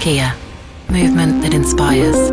Kia. Movement that inspires.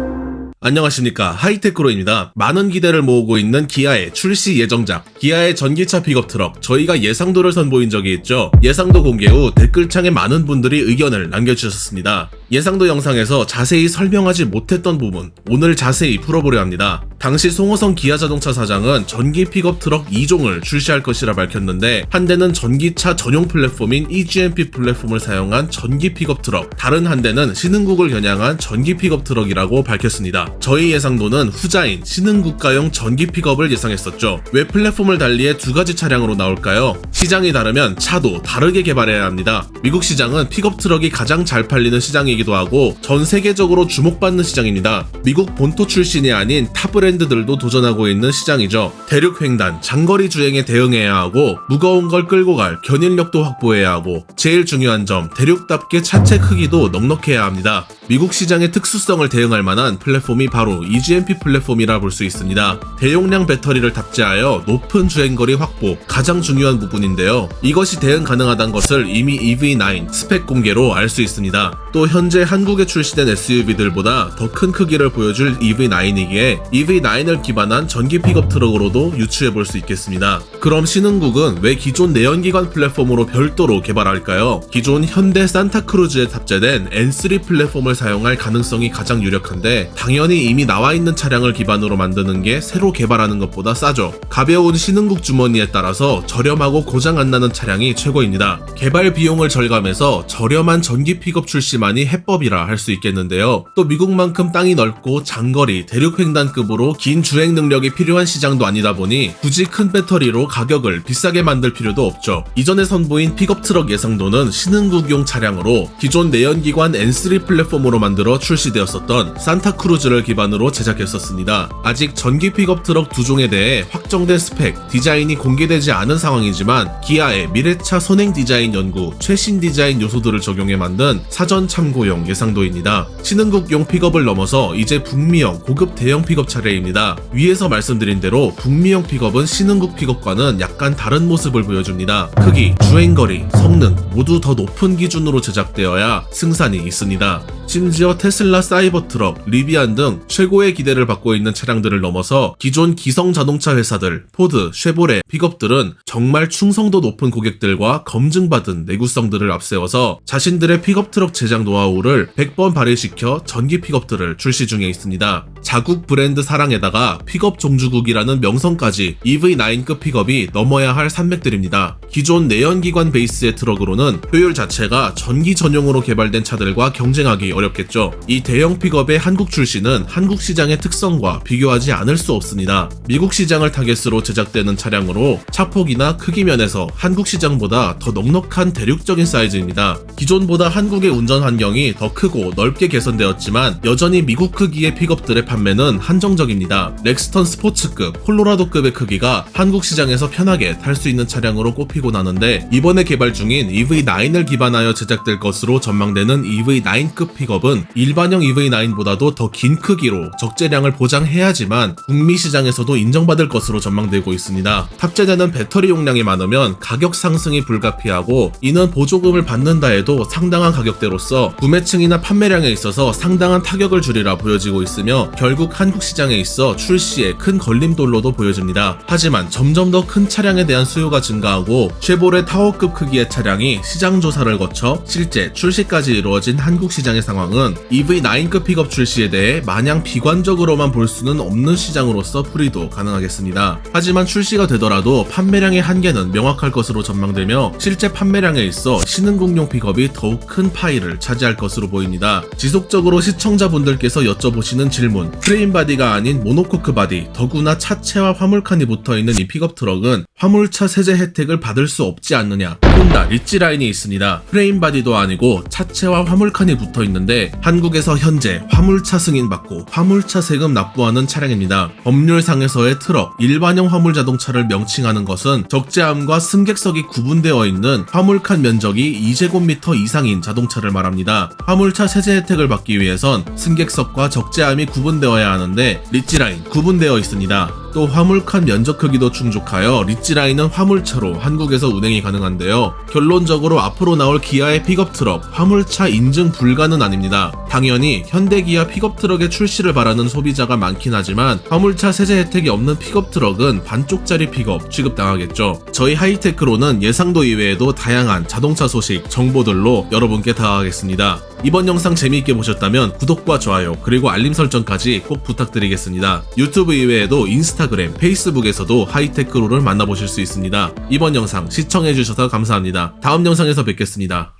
안녕하십니까, 하이테크로입니다. 많은 기대를 모으고 있는 기아의 출시 예정작, 기아의 전기차 픽업 트럭, 저희가 예상도를 선보인 적이 있죠. 예상도 공개 후 댓글창에 많은 분들이 의견을 남겨주셨습니다. 예상도 영상에서 자세히 설명하지 못했던 부분, 오늘 자세히 풀어보려 합니다. 당시 송호성 기아자동차 사장은 전기 픽업 트럭 2종을 출시할 것이라 밝혔는데, 한 대는 전기차 전용 플랫폼인 EGMP 플랫폼을 사용한 전기 픽업 트럭, 다른 한 대는 신흥국을 겨냥한 전기 픽업 트럭이라고 밝혔습니다. 저희 예상도는 후자인 신흥국가용 전기 픽업을 예상했었죠. 왜 플랫폼을 달리해 두 가지 차량으로 나올까요? 시장이 다르면 차도 다르게 개발해야 합니다. 미국 시장은 픽업 트럭이 가장 잘 팔리는 시장이기도 하고 전 세계적으로 주목받는 시장입니다. 미국 본토 출신이 아닌 타 브랜드들도 도전하고 있는 시장이죠. 대륙 횡단, 장거리 주행에 대응해야 하고 무거운 걸 끌고 갈 견인력도 확보해야 하고, 제일 중요한 점, 대륙답게 차체 크기도 넉넉해야 합니다. 미국 시장의 특수성을 대응할 만한 플랫폼이 바로 EGMP 플랫폼이라 볼 수 있습니다. 대용량 배터리를 탑재하여 높은 주행거리 확보, 가장 중요한 부분인데요. 이것이 대응 가능하다는 것을 이미 EV9 스펙 공개로 알 수 있습니다. 또 현재 한국에 출시된 SUV들보다 더 큰 크기를 보여줄 EV9이기에 EV9을 기반한 전기 픽업 트럭으로도 유추해 볼 수 있겠습니다. 그럼 신흥국은 왜 기존 내연기관 플랫폼으로 별도로 개발할까요? 기존 현대 산타크루즈에 탑재된 N3 플랫폼을 사용할 가능성이 가장 유력한데, 당연히 이미 나와 있는 차량을 기반으로 만드는 게 새로 개발하는 것보다 싸죠. 가벼운 신흥국 주머니에 따라서 저렴하고 고장 안 나는 차량이 최고입니다. 개발 비용을 절감해서 저렴한 전기 픽업 출시만이 해법이라 할 수 있겠는데요. 또 미국만큼 땅이 넓고 장거리, 대륙 횡단급으로 긴 주행 능력이 필요한 시장도 아니다 보니 굳이 큰 배터리로 가격을 비싸게 만들 필요도 없죠. 이전에 선보인 픽업 트럭 예상도는 신흥국용 차량으로 기존 내연기관 N3 플랫폼으로 만들어 출시되었었던 산타크루즈를 기반으로 제작했었습니다. 아직 전기 픽업 트럭 두 종에 대해 확정된 스펙, 디자인이 공개되지 않은 상황이지만 기아의 미래차 선행 디자인 연구, 최신 디자인 요소들을 적용해 만든 사전 참고용 예상도입니다. 신흥국용 픽업을 넘어서 이제 북미형 고급 대형 픽업 차례입니다. 위에서 말씀드린 대로 북미형 픽업은 신흥국 픽업과는 약간 다른 모습을 보여줍니다. 크기, 주행거리, 성능 모두 더 높은 기준으로 제작되어야 승산이 있습니다. 심지어 테슬라 사이버 트럭, 리비안 등 최고의 기대를 받고 있는 차량들을 넘어서 기존 기성 자동차 회사들, 포드, 쉐보레 픽업들은 정말 충성도 높은 고객들과 검증받은 내구성들을 앞세워서 자신들의 픽업 트럭 제작 노하우를 100번 발휘시켜 전기 픽업들을 출시 중에 있습니다. 자국 브랜드 사랑에다가 픽업 종주국이라는 명성까지 EV9급 픽업이 넘어야 할 산맥들입니다. 기존 내연기관 베이스의 트럭으로는 효율 자체가 전기 전용으로 개발된 차들과 경쟁하기 어렵겠죠. 이 대형 픽업의 한국 출시는 한국 시장의 특성과 비교하지 않을 수 없습니다. 미국 시장을 타겟으로 제작되는 차량으로 차폭이나 크기 면에서 한국 시장보다 더 넉넉한 대륙적인 사이즈입니다. 기존보다 한국의 운전 환경이 더 크고 넓게 개선되었지만 여전히 미국 크기의 픽업들의 판매는 한정적입니다. 렉스턴 스포츠급, 콜로라도급의 크기가 한국 시장에서 편하게 탈 수 있는 차량으로 꼽히고 나는데, 이번에 개발 중인 EV9을 기반하여 제작될 것으로 전망되는 EV9급 픽업은 일반형 EV9보다도 더 긴 크기로 적재량을 보장해야지만 북미 시장에서도 인정받을 것으로 전망되고 있습니다. 탑재되는 배터리 용량이 많으면 가격 상승이 불가피하고, 이는 보조금을 받는다 해도 상당한 가격대로서 구매층이나 판매량에 있어서 상당한 타격을 주리라 보여지고 있으며, 결국 한국 시장에 있어 출시에 큰 걸림돌로도 보여집니다. 하지만 점점 더 큰 차량에 대한 수요가 증가하고 쉐보레 타워급 크기의 차량이 시장 조사를 거쳐 실제 출시까지 이루어진 한국 시장의 상황은 EV9급 픽업 출시에 대해 마냥 비관적으로만 볼 수는 없는 시장으로서 풀이도 가능하겠습니다. 하지만 출시가 되더라도 판매량의 한계는 명확할 것으로 전망되며 실제 판매량에 있어 신흥국용 픽업이 더욱 큰 파이를 차지할 것으로 보입니다. 지속적으로 시청자분들께서 여쭤보시는 질문, 프레임 바디가 아닌 모노코크 바디, 더구나 차체와 화물칸이 붙어있는 이 픽업 트럭은 화물차 세제 혜택을 받을 수 없지 않느냐. 혼다 리치 라인이 있습니다. 프레임 바디도 아니고 차체와 화물칸이 붙어있는데 한국에서 현재 화물차 승인받고 화물차 세금 납부하는 차량입니다. 법률상에서의 트럭, 일반형 화물 자동차를 명칭하는 것은 적재함과 승객석이 구분되어 있는 화물칸 면적이 2제곱미터 이상인 자동차를 말합니다. 화물차 세제 혜택을 받기 위해선 승객석과 적재함이 구분되어야 하는데 리치라인 구분되어 있습니다. 또 화물칸 면적 크기도 충족하여 리치라인은 화물차로 한국에서 운행이 가능한데요. 결론적으로 앞으로 나올 기아의 픽업트럭 화물차 인증 불가는 아닙니다. 당연히 현대기아 픽업트럭의 출시를 바라는 소비자가 많긴 하지만 화물차 세제 혜택이 없는 픽업트럭은 반쪽짜리 픽업 취급당하겠죠. 저희 하이테크로는 예상도 이외에도 다양한 자동차 소식, 정보들로 여러분께 다가가겠습니다. 이번 영상 재미있게 보셨다면 구독과 좋아요 그리고 알림 설정까지 꼭 부탁드리겠습니다. 유튜브 이외에도 인스타그램, 페이스북에서도 하이테크로를 만나보실 수 있습니다. 이번 영상 시청해주셔서 감사합니다. 다음 영상에서 뵙겠습니다.